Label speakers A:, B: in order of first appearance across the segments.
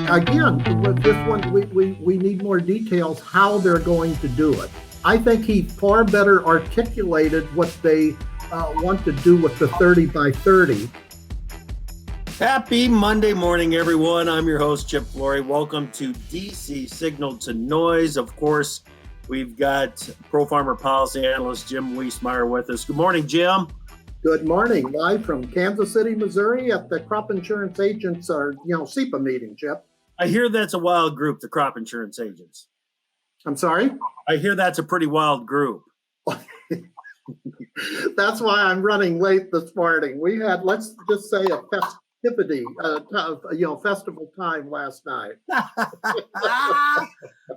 A: Again, with this one, we need more details how they're going to do it. I think he far better articulated what they want to do with the 30 by 30.
B: Happy Monday morning, everyone. I'm your host, Chip Flory. Welcome to DC Signal to Noise. Of course, we've got Pro Farmer Policy Analyst Jim Wiesmeyer with us. Good morning, Jim.
A: Good morning. Live from Kansas City, Missouri at the Crop Insurance Agents, CEPA meeting, Chip.
B: I hear that's a wild group, the crop insurance agents.
A: I'm sorry?
B: I hear that's a pretty wild group.
A: That's why I'm running late this morning. We had, let's just say, a festivity, festival time last night.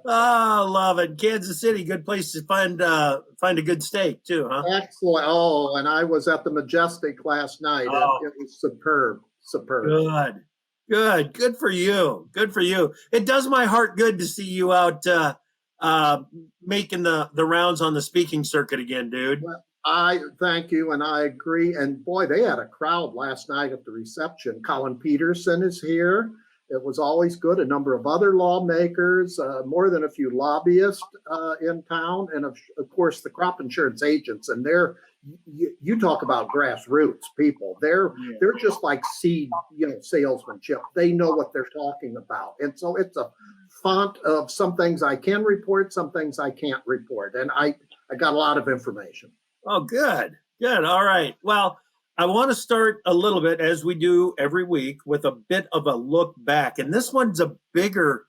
B: Oh, love it. Kansas City, good place to find a good steak too, huh?
A: Excellent. Oh, and I was at the Majestic last night.
B: Oh.
A: It was superb.
B: Good for you. Good for you. It does my heart good to see you out making the rounds on the speaking circuit again, dude.
A: Well, I thank you, and I agree. And boy, they had a crowd last night at the reception. Colin Peterson is here. It was always good. A number of other lawmakers, more than a few lobbyists in town, and of course the crop insurance agents. And you talk about grassroots people. They're just like seed, salesmanship. They know what they're talking about, and so it's a font of some things I can report, some things I can't report, and I got a lot of information.
B: Oh, good. All right. Well, I want to start a little bit, as we do every week, with a bit of a look back. And this one's a bigger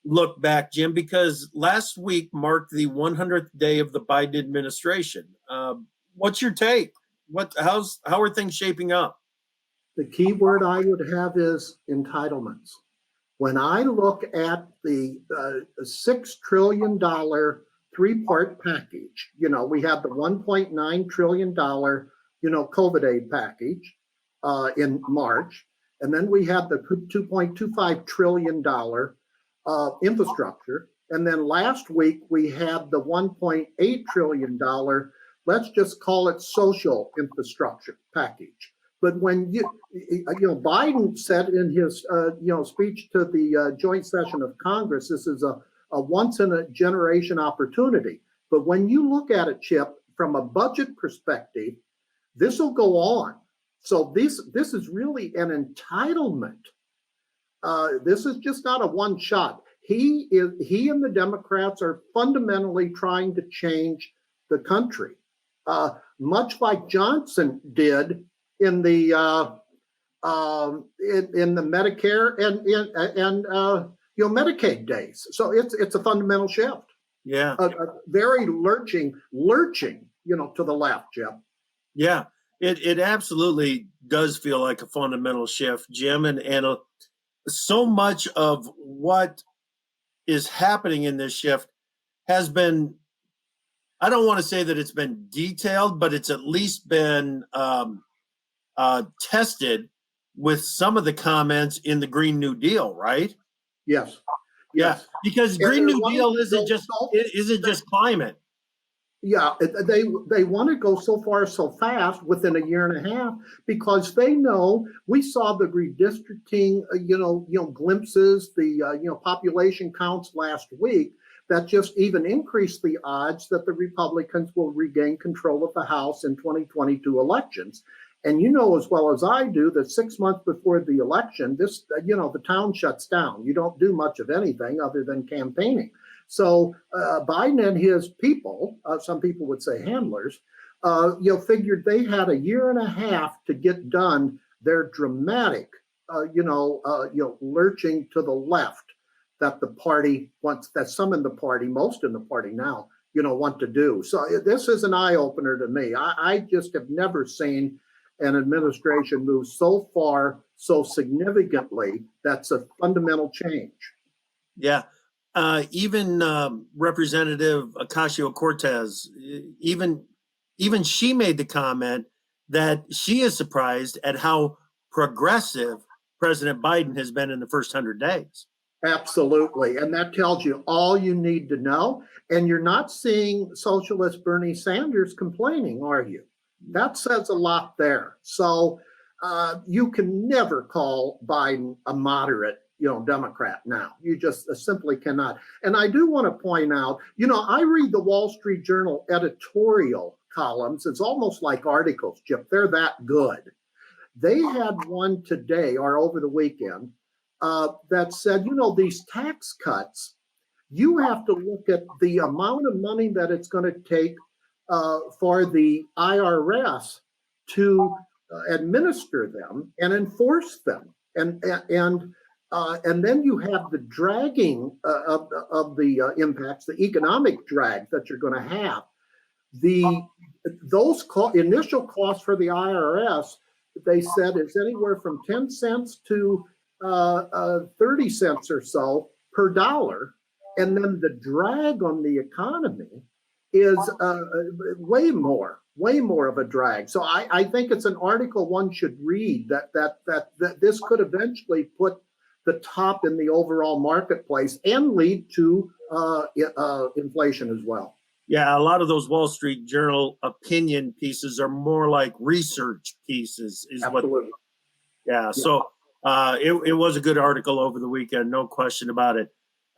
B: look back, Jim, because last week marked the 100th day of the Biden administration. What's your take? How are things shaping up?
A: The key word I would have is entitlements. When I look at the $6 trillion three-part package, we have the $1.9 trillion COVID aid package in March, and then we have the $2.25 trillion infrastructure, and then last week we had the $1.8 trillion, let's just call it social infrastructure package. But when Biden said in his speech to the joint session of Congress, this is a once in a generation opportunity. But when you look at it, Chip, from a budget perspective, this will go on. So this is really an entitlement. This is just not a one shot. He and the Democrats are fundamentally trying to change the country, much like Johnson did in the Medicare and Medicaid days. So it's a fundamental shift.
B: Yeah,
A: a very lurching, to the left, Jim.
B: Yeah, it absolutely does feel like a fundamental shift, Jim, and so much of what is happening in this shift has been, I don't want to say that it's been detailed, but it's at least been tested with some of the comments in the Green New Deal, right?
A: Yes.
B: Yeah, because Green New Deal isn't just climate.
A: Yeah, they want to go so far so fast within a year and a half because they know we saw the redistricting, glimpses, the population counts last week that just even increased the odds that the Republicans will regain control of the House in 2022 elections. And you know as well as I do that 6 months before the election, the town shuts down. You don't do much of anything other than campaigning. So Biden and his people, some people would say handlers, figured they had a year and a half to get done their dramatic, lurching to the left that the party wants, that some in the party, most in the party now, want to do. So this is an eye opener to me. I just have never seen an administration move so far, so significantly. That's a fundamental change.
B: Yeah. Even Representative Ocasio-Cortez, even she made the comment that she is surprised at how progressive President Biden has been in the first 100 days.
A: Absolutely. And that tells you all you need to know. And you're not seeing socialist Bernie Sanders complaining, are you? That says a lot there. So you can never call Biden a moderate, Democrat now. You just simply cannot. And I do want to point out, I read the Wall Street Journal editorial columns. It's almost like articles, Chip. They're that good. They had one today or over the weekend that said, these tax cuts, you have to look at the amount of money that it's going to take for the IRS to administer them and enforce them, and then you have the dragging of the impacts, the economic drag that you're going to have. Those initial costs for the IRS, they said, is anywhere from 10 cents to 30 cents or so per dollar, and then the drag on the economy is way more of a drag. So I think it's an article one should read that this could eventually put the top in the overall marketplace and lead to inflation as well.
B: Yeah, a lot of those Wall Street Journal opinion pieces are more like research pieces.
A: Absolutely.
B: Yeah. So it was a good article over the weekend, no question about it.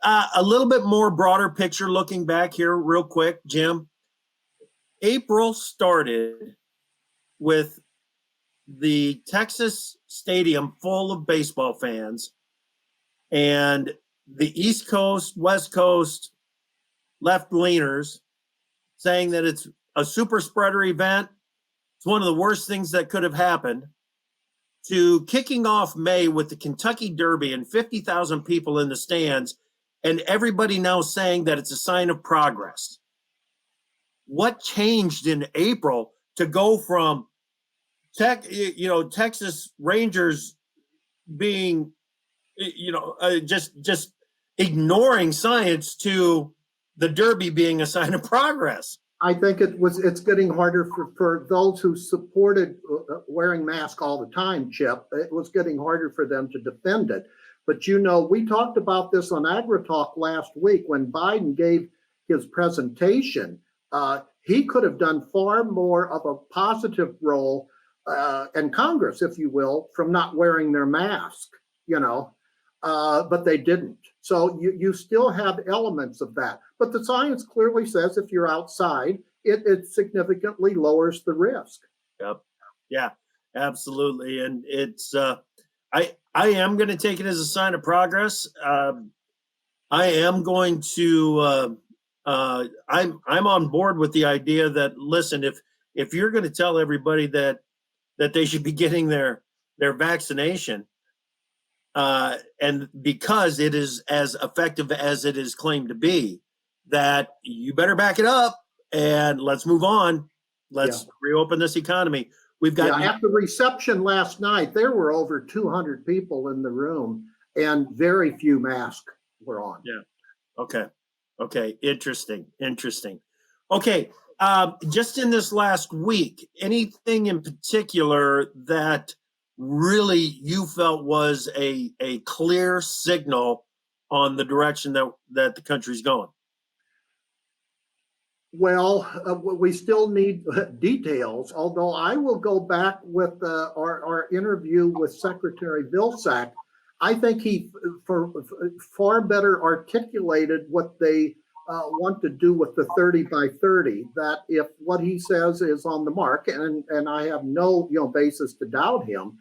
B: A little bit more broader picture looking back here real quick, Jim. April started with the Texas stadium full of baseball fans, and the East Coast, West Coast left-leaners saying that it's a super spreader event. It's one of the worst things that could have happened, to kicking off May with the Kentucky Derby and 50,000 people in the stands, and everybody now saying that it's a sign of progress. What changed in April to go from Texas Rangers being, just ignoring science to the Derby being a sign of progress?
A: I think it's getting harder for those who supported wearing masks all the time, Chip. It was getting harder for them to defend it. But we talked about this on AgriTalk last week when Biden gave his presentation. He could have done far more of a positive role, and Congress, if you will, from not wearing their mask, but they didn't. So you still have elements of that. But the science clearly says if you're outside, it significantly lowers the risk.
B: Yep. Yeah, absolutely. And it's I am going to take it as a sign of progress. I am going to I'm on board with the idea that, listen, if you're going to tell everybody that they should be getting their vaccination, and because it is as effective as it is claimed to be, that you better back it up and let's move on. Let's reopen this economy. We've got
A: at the reception last night, there were over 200 people in the room and very few masks were on.
B: Yeah. Okay. Interesting. Okay. Just in this last week, anything in particular that really you felt was a clear signal on the direction that the country's going?
A: Well, we still need details, although I will go back with our interview with Secretary Vilsack. I think he far better articulated what they want to do with the 30 by 30, that if what he says is on the mark, and I have no basis to doubt him,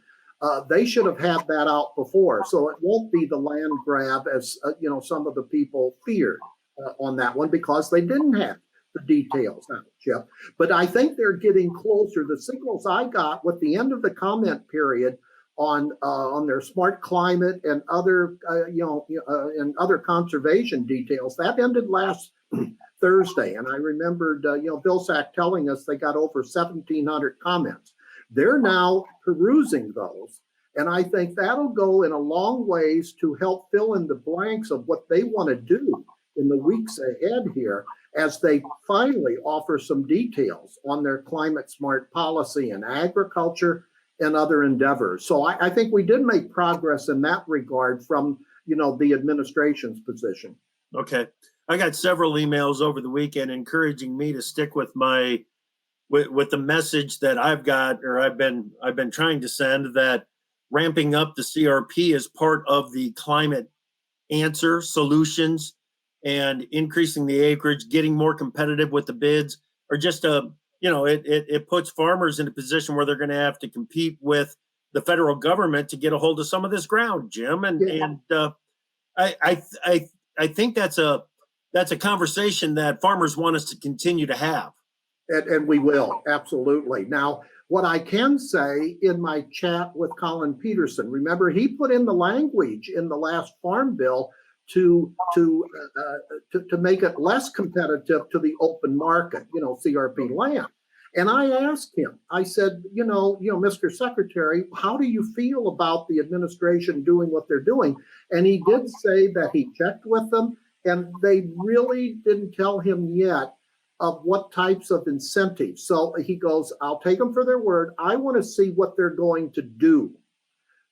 A: they should have had that out before. So it won't be the land grab as some of the people feared on that one, because they didn't have the details out, Chip. But I think they're getting closer. The signals I got with the end of the comment period on their smart climate and other and other conservation details, that ended last Thursday. And I remembered Vilsack telling us they got over 1,700 comments. They're now perusing those, and I think that'll go in a long ways to help fill in the blanks of what they want to do in the weeks ahead here, as they finally offer some details on their climate smart policy in agriculture and other endeavors. So I think we did make progress in that regard from the administration's position.
B: Okay. I got several emails over the weekend encouraging me to stick with with the message that I've got, or I've been trying to send, that ramping up the CRP as part of the climate answer solutions and increasing the acreage, getting more competitive with the bids, or just it puts farmers in a position where they're going to have to compete with the federal government to get a hold of some of this ground, Jim. I think that's a conversation that farmers want us to continue to have.
A: And we will, absolutely. Now, what I can say in my chat with Colin Peterson, remember he put in the language in the last farm bill to make it less competitive to the open market, CRP land. And I asked him, I said, Mr. Secretary, how do you feel about the administration doing what they're doing? And he did say that he checked with them, and they really didn't tell him yet of what types of incentives. So he goes, I'll take them for their word. I want to see what they're going to do.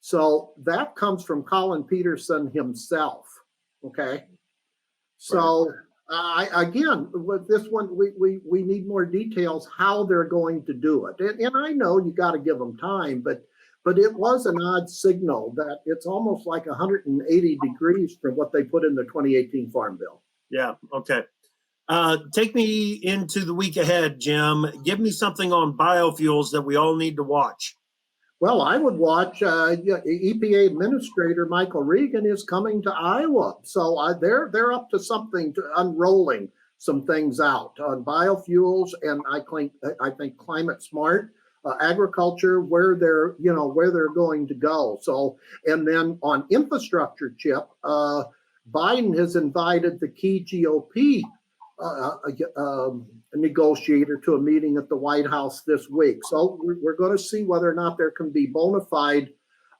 A: So that comes from Colin Peterson himself. Okay. So again, with this one, we need more details how they're going to do it. And I know you got to give them time, but it was an odd signal that it's almost like 180 degrees from what they put in the 2018 Farm Bill.
B: Yeah. Okay. Take me into the week ahead, Jim. Give me something on biofuels that we all need to watch.
A: Well, I would watch EPA Administrator Michael Regan is coming to Iowa. So they're up to something, to unrolling some things out on biofuels, and I think climate smart agriculture, where they're going to go. So, and then on infrastructure, Chip, Biden has invited the key GOP negotiator to a meeting at the White House this week. So we're going to see whether or not there can be bona fide,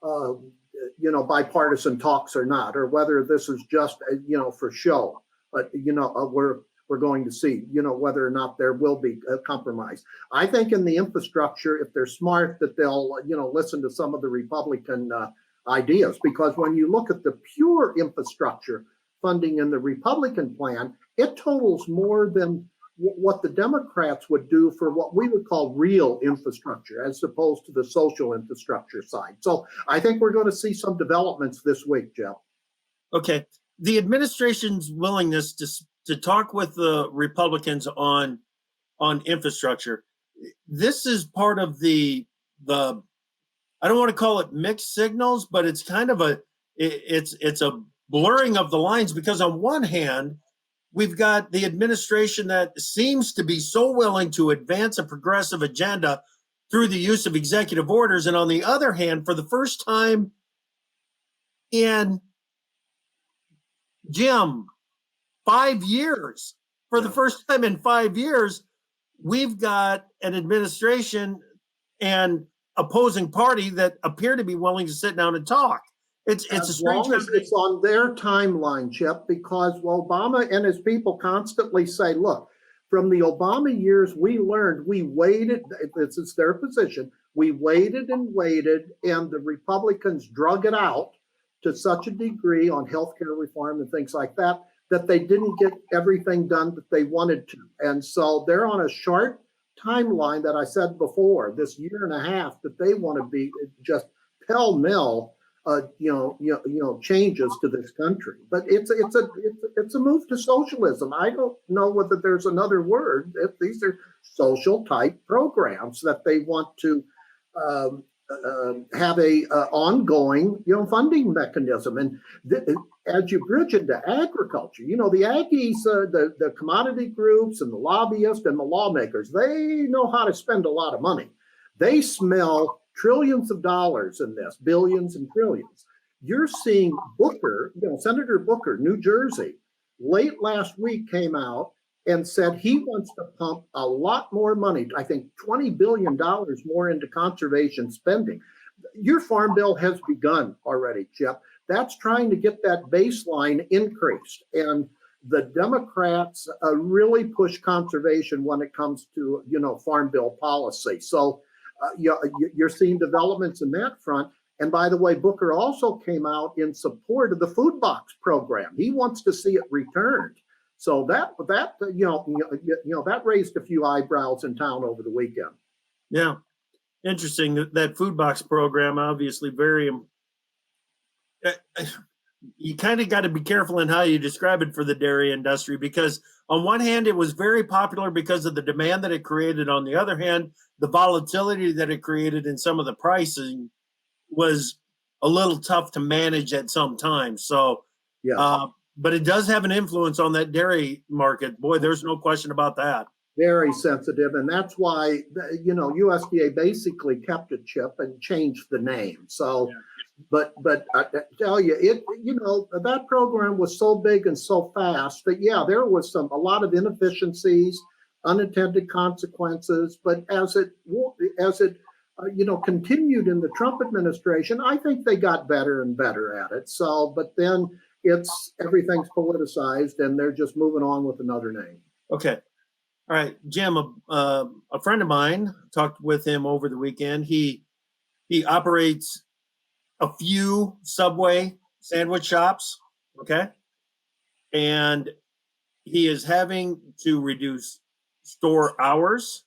A: bipartisan talks or not, or whether this is just, for show. But, we're going to see, whether or not there will be a compromise. I think in the infrastructure, if they're smart, that they'll, listen to some of the Republican ideas, because when you look at the pure infrastructure funding in the Republican plan, it totals more than what the Democrats would do for what we would call real infrastructure, as opposed to the social infrastructure side. So I think we're going to see some developments this week, Joe.
B: Okay. The administration's willingness to talk with the Republicans on infrastructure, this is part of the I don't want to call it mixed signals, but it's kind of it's a blurring of the lines, because on one hand, we've got the administration that seems to be so willing to advance a progressive agenda through the use of executive orders. And on the other hand, for the first time in, Jim, 5 years, the first time in 5 years, we've got an administration and opposing party that appear to be willing to sit down and talk. It's a strange.
A: As long as it's on their timeline, Chip, because Obama and his people constantly say, look, from the Obama years, we learned, we waited, this is their position, we waited and waited, and the Republicans drug it out to such a degree on healthcare reform and things like that, that they didn't get everything done that they wanted to. And so they're on a short timeline that I said before, this year and a half, that they want to be just pell-mell changes to this country. But it's a move to socialism. I don't know whether there's another word. These are social type programs that they want to have a ongoing funding mechanism. And as you bridge into agriculture, the Aggies, the commodity groups and the lobbyists and the lawmakers, they know how to spend a lot of money. They smell trillions of dollars in this, billions and trillions. You're seeing Booker, Senator Booker, New Jersey, late last week came out and said he wants to pump a lot more money, I think $20 billion more into conservation spending. Your farm bill has begun already, Chip. That's trying to get that baseline increased. And the Democrats really push conservation when it comes to, farm bill policy. So you're seeing developments in that front. And by the way, Booker also came out in support of the food box program. He wants to see it returned. So that raised a few eyebrows in town over the weekend.
B: Yeah. interesting that food box program, obviously very, you kind of got to be careful in how you describe it for the dairy industry, because on one hand, it was very popular because of the demand that it created. On the other hand, the volatility that it created in some of the pricing was a little tough to manage at some times. So,
A: Yeah.
B: but it does have an influence on that dairy market. Boy, there's no question about that.
A: Very sensitive, and that's why USDA basically kept it, Chip, and changed the name. So, but I tell you, that program was so big and so fast that there was a lot of inefficiencies, unintended consequences. But as it continued in the Trump administration, I think they got better and better at it. So, but then everything's politicized, and they're just moving on with another name.
B: Okay. All right, Jim, a friend of mine, talked with him over the weekend. He operates a few Subway sandwich shops, okay? And he is having to reduce store hours.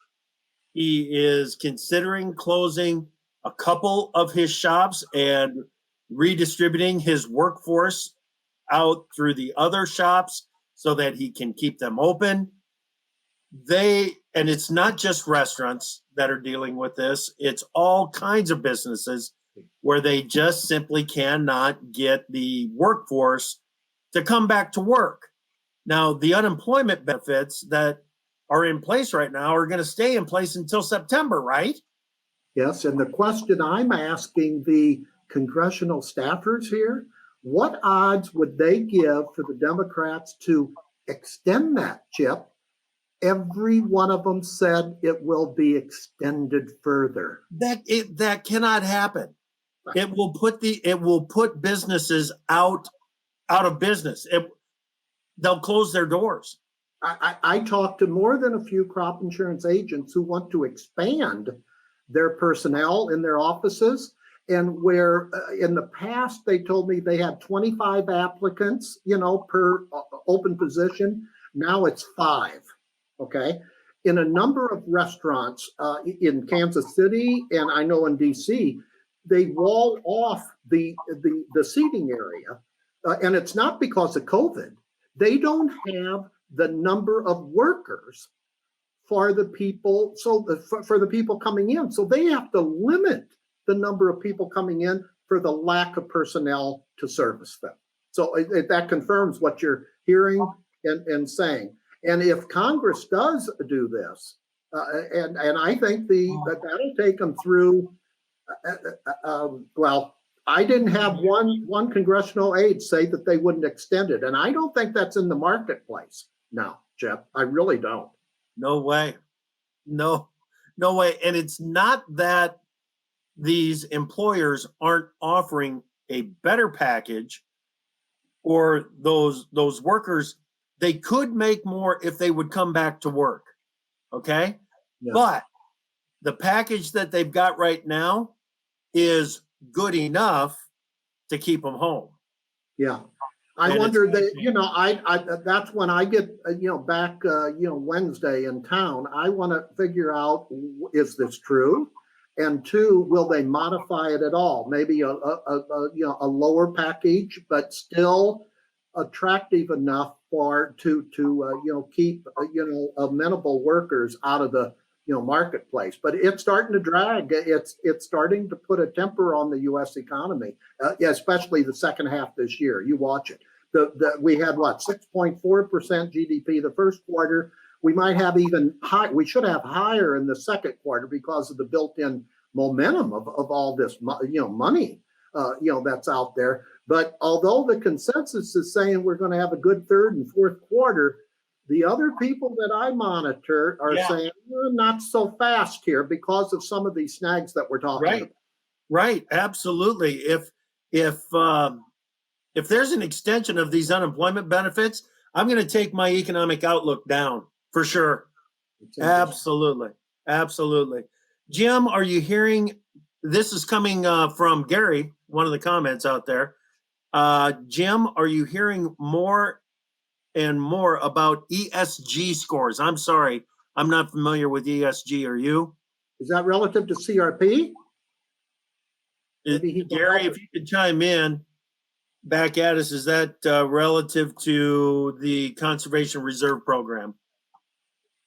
B: He is considering closing a couple of his shops and redistributing his workforce out through the other shops so that he can keep them open. And it's not just restaurants that are dealing with this, it's all kinds of businesses where they just simply cannot get the workforce to come back to work. Now, the unemployment benefits that are in place right now are going to stay in place until September, right?
A: Yes, and the question I'm asking the congressional staffers here, what odds would they give for the Democrats to extend that, Chip? Every one of them said it will be extended further.
B: That cannot happen. It will put businesses out of business. They'll close their doors.
A: I talked to more than a few crop insurance agents who want to expand their personnel in their offices, and where in the past they told me they had 25 applicants, per open position. Now it's 5. Okay. In a number of restaurants in Kansas City, and I know in DC, they wall off the seating area. And it's not because of COVID. They don't have the number of workers for the people, for the people coming in. So they have to limit the number of people coming in for the lack of personnel to service them. So that confirms what you're hearing and saying. And if Congress does do this, and I think that'll take them through. Well, I didn't have one congressional aide say that they wouldn't extend it, and I don't think that's in the marketplace now, Jeff. I really don't.
B: No way, no way. And it's not that these employers aren't offering a better package, or those workers. They could make more if they would come back to work, okay? Yeah. But the package that they've got right now is good enough to keep them home.
A: Yeah. I wonder that, that's when I get, back, Wednesday in town, I want to figure out, is this true? And 2, will they modify it at all? Maybe a lower package, but still attractive enough to keep amenable workers out of the marketplace. But it's starting to drag. It's starting to put a temper on the U.S. economy, especially the second half this year. You watch it. We had 6.4% GDP the first quarter. We might have even high. We should have higher in the second quarter because of the built-in momentum of all this money that's out there. But although the consensus is saying we're going to have a good third and fourth quarter, the other people that I monitor are saying not so fast here because of some of these snags that we're talking about.
B: Right, absolutely. If there's an extension of these unemployment benefits, I'm going to take my economic outlook down for sure. Absolutely. Jim, are you hearing? This is coming from Gary, one of the comments out there. Jim, are you hearing more and more about ESG scores? I'm sorry, I'm not familiar with ESG. Are you?
A: Is that relative to CRP? Maybe he can
B: Gary,
A: help
B: if you could chime in back at us, is that relative to the Conservation Reserve Program?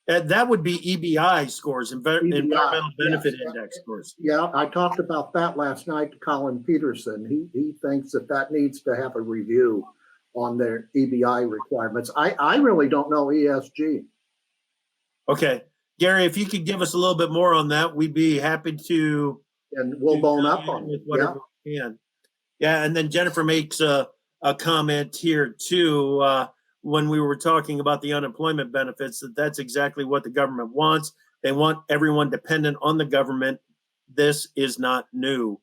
B: That would be EBI scores, Environmental Benefit
A: yes.
B: Index scores.
A: Yeah, I talked about that last night to Colin Peterson. He thinks that needs to have a review on their EBI requirements. I really don't know ESG.
B: Okay. Gary, if you could give us a little bit more on that, we'd be happy to.
A: And we'll bone up on
B: with
A: it.
B: whatever we can. Yeah, and then Jennifer makes a comment here too, when we were talking about the unemployment benefits, that's exactly what the government wants. They want everyone dependent on the government. This is not new.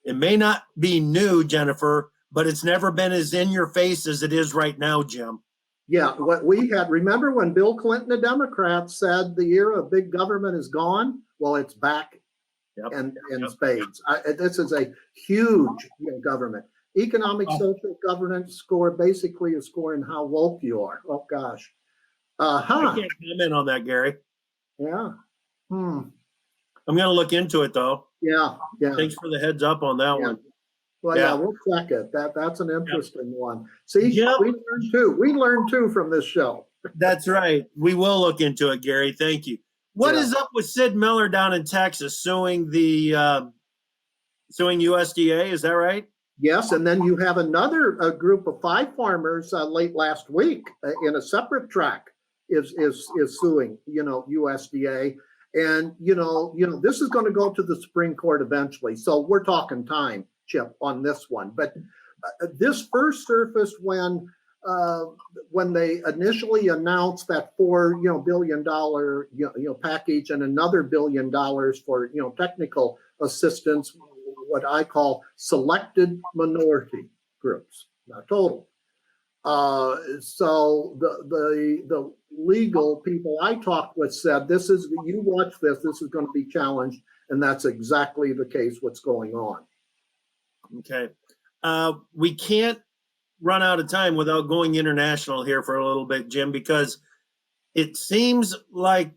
B: It may not be new, Jennifer, but it's never been as in your face as it is right now, Jim.
A: Yeah, what we had, remember when Bill Clinton, a Democrat, said the era of big government is gone? Well, it's back in spades. This is a huge government. Economic, social governance score basically is scoring how woke you are. Oh, gosh.
B: I can't comment on that, Gary.
A: Yeah.
B: I'm going to look into it, though.
A: Yeah.
B: Thanks for the heads up on that one.
A: Well, yeah, we'll check it. That's an interesting one. See, we learned too from this show.
B: That's right. We will look into it, Gary. Thank you. What is up with Sid Miller down in Texas suing the suing USDA? Is that right?
A: Yes, and then you have another group of 5 farmers late last week in a separate track is suing USDA, and this is going to go to the Supreme Court eventually. So we're talking time, Chip, on this one. But this first surfaced when they initially announced that $4 billion package and another $1 billion for technical assistance, what I call selected minority groups, not total. So the legal people I talked with said, you watch this is going to be challenged, and that's exactly the case what's going on.
B: Okay. We can't run out of time without going international here for a little bit, Jim, because it seems like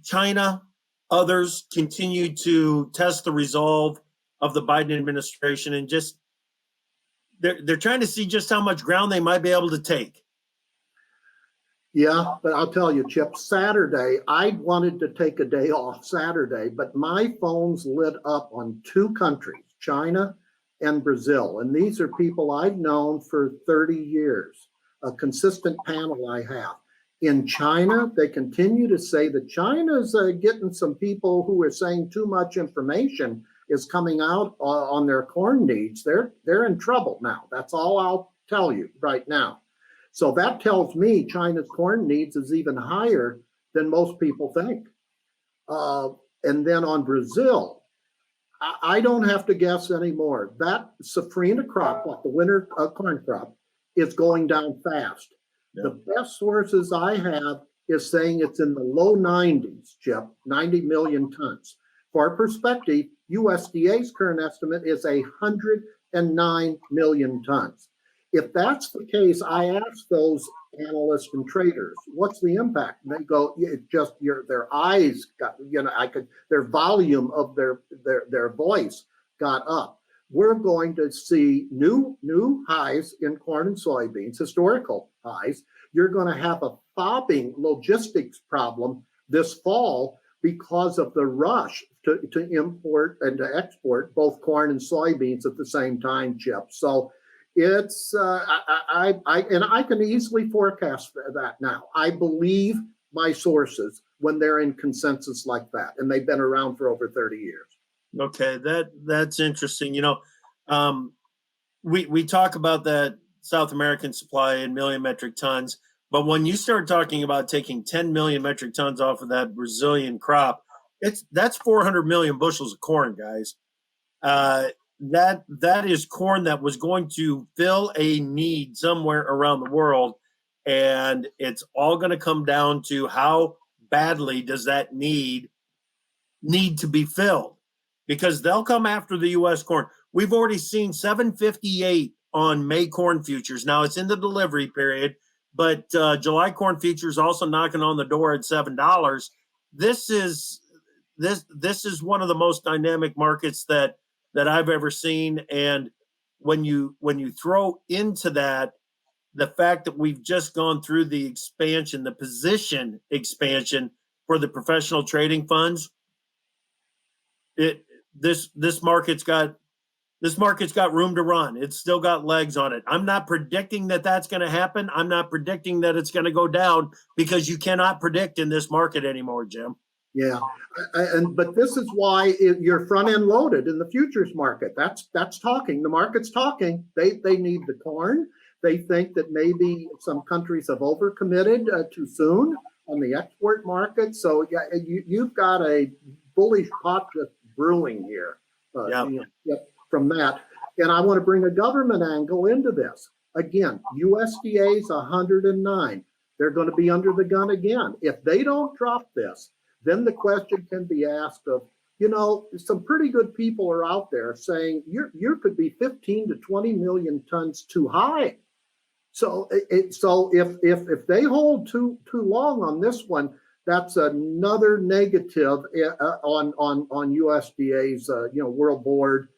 B: China, others continue to test the resolve of the Biden administration, and just they're trying to see just how much ground they might be able to take.
A: Yeah, but I'll tell you, Chip, Saturday, I wanted to take a day off Saturday, but my phone's lit up on 2 countries, China and Brazil. And these are people I've known for 30 years, a consistent panel I have. In China, they continue to say that China's getting some people who are saying too much information is coming out on their corn needs. They're in trouble now. That's all I'll tell you right now. So that tells me China's corn needs is even higher than most people think. And then on Brazil, I don't have to guess anymore. That safrinha crop, like the winter corn crop, is going down fast. The best sources I have is saying it's in the low 90s, Chip, 90 million tons. For perspective, USDA's current estimate is 109 million tons. If that's the case, I ask those analysts and traders, what's the impact? And they go, their eyes got, their volume of their voice got up. We're going to see new highs in corn and soybeans, historical highs. You're going to have a bobbing logistics problem this fall because of the rush to import and to export both corn and soybeans at the same time, Chip. So it's I can easily forecast that now. I believe my sources when they're in consensus like that, and they've been around for over 30 years.
B: Okay, that's interesting. We talk about that South American supply in million metric tons, but when you start talking about taking 10 million metric tons off of that Brazilian crop, that's 400 million bushels of corn, guys. That is corn that was going to fill a need somewhere around the world, and it's all going to come down to how badly does that need to be filled, because they'll come after the U.S. corn. We've already seen 758 on May corn futures. Now it's in the delivery period, but July corn futures also knocking on the door at $7. this is one of the most dynamic markets that I've ever seen. And when you throw into that the fact that we've just gone through the expansion, the position expansion for the professional trading funds, this market's got room to run. It's still got legs on it. I'm not predicting that that's going to happen. I'm not predicting that it's going to go down, because you cannot predict in this market anymore, Jim.
A: Yeah, but this is why you're front end loaded in the futures market. That's talking. The market's talking. They need the corn. They think that maybe some countries have overcommitted too soon on the export market. So yeah, you've got a bullish pot just brewing here. From that, and I want to bring a government angle into this. Again, USDA is 109. They're going to be under the gun again. If they don't drop this, then the question can be asked of, some pretty good people are out there saying you could be 15 to 20 million tons too high. So if they hold too long on this one, that's another negative on USDA's World Board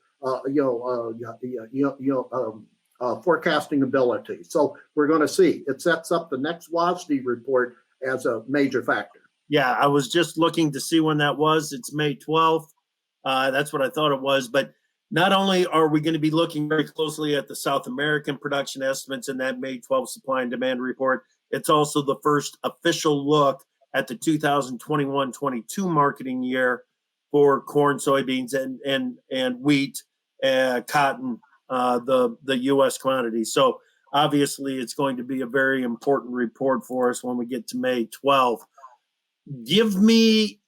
A: forecasting ability. So we're going to see. It sets up the next WASDE report as a major factor.
B: Yeah, I was just looking to see when that was. It's May 12th. That's what I thought it was. But not only are we going to be looking very closely at the South American production estimates in that May 12th supply and demand report, it's also the first official look at the 2021-22 marketing year for corn, soybeans, and wheat, cotton, the U.S. quantity. So obviously, it's going to be a very important report for us when we get to May 12th. Give me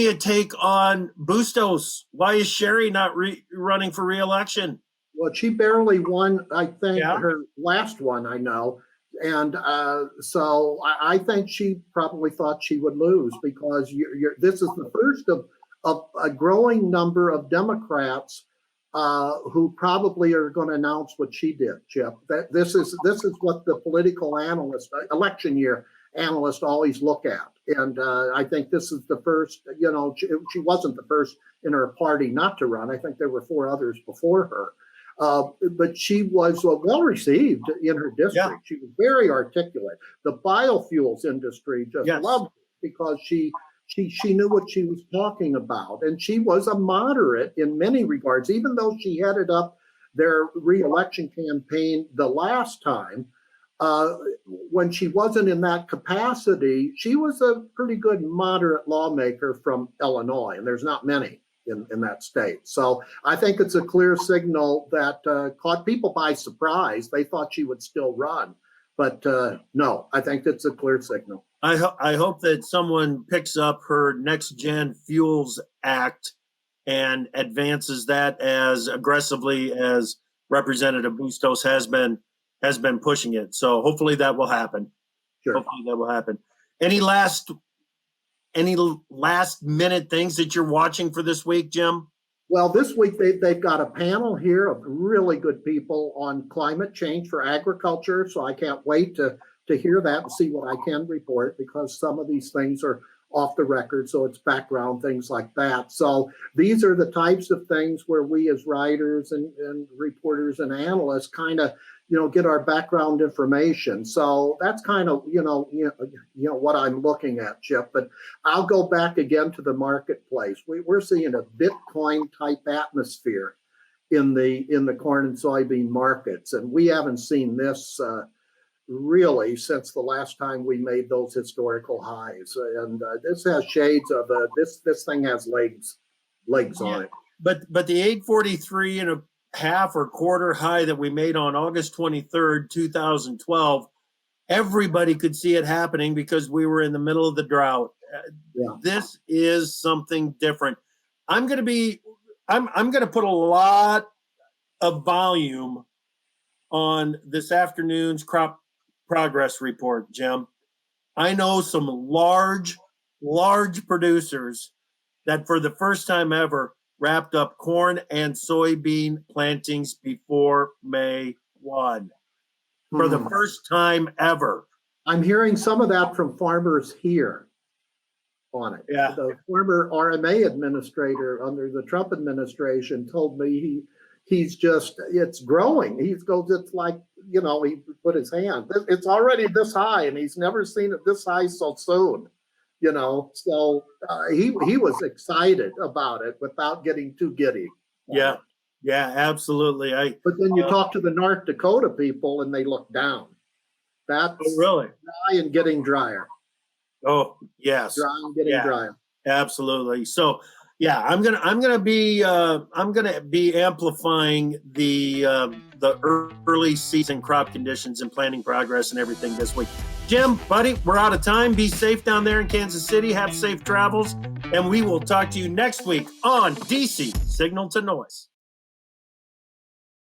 B: a take on Bustos. Why is Cheri not running for re-election?
A: Well, she barely won, I think, her last one, I know. And so I think she probably thought she would lose, because this is the first of a growing number of Democrats who probably are going to announce what she did, Chip. This is what the political analyst, election year analysts always look at. And I think this is the first, she wasn't the first in her party not to run. I think there were 4 others before her. But she was well received in her district. Yeah. She was very articulate. The biofuels industry just loved her because she knew what she was talking about. And she was a moderate in many regards, even though she headed up their re-election campaign the last time. When she wasn't in that capacity, she was a pretty good moderate lawmaker from Illinois, and there's not many in that state. So I think it's a clear signal that caught people by surprise. They thought she would still run, but no, I think it's a clear signal.
B: I hope that someone picks up her Next Gen Fuels Act and advances that as aggressively as Representative Bustos has been pushing it. So hopefully that will happen.
A: Sure.
B: Hopefully that will happen. Any last minute things that you're watching for this week, Jim?
A: Well, this week they've got a panel here of really good people on climate change for agriculture. So I can't wait to hear that and see what I can report, because some of these things are off the record. So it's background, things like that. So these are the types of things where we as writers and reporters and analysts kind of, get our background information. So that's kind of, what I'm looking at, Chip. But I'll go back again to the marketplace. We're seeing a Bitcoin type atmosphere in the corn and soybean markets. And we haven't seen this really since the last time we made those historical highs. And this has shades of this thing has legs on it.
B: But the 843 and a half or quarter high that we made on August 23rd, 2012, everybody could see it happening because we were in the middle of the drought. This is something different. I'm going to put a lot of volume on this afternoon's crop progress report, Jim. I know some large producers that for the first time ever wrapped up corn and soybean plantings before May 1 for the first time ever.
A: I'm hearing some of that from farmers here on it.
B: Yeah.
A: The former RMA administrator under the Trump administration told me it's growing. He goes, it's like, he put his hand, it's already this high and he's never seen it this high so soon, so he was excited about it without getting too giddy.
B: Yeah. Yeah, absolutely.
A: But then you talk to the North Dakota people and they look down. That's
B: really
A: dry and getting drier.
B: Oh, yes.
A: Dry and getting drier.
B: Absolutely. So, yeah, I'm gonna be amplifying the early season crop conditions and planting progress and everything this week. Jim, buddy, we're out of time. Be safe down there in Kansas City. Have safe travels, and we will talk to you next week on DC Signal to Noise.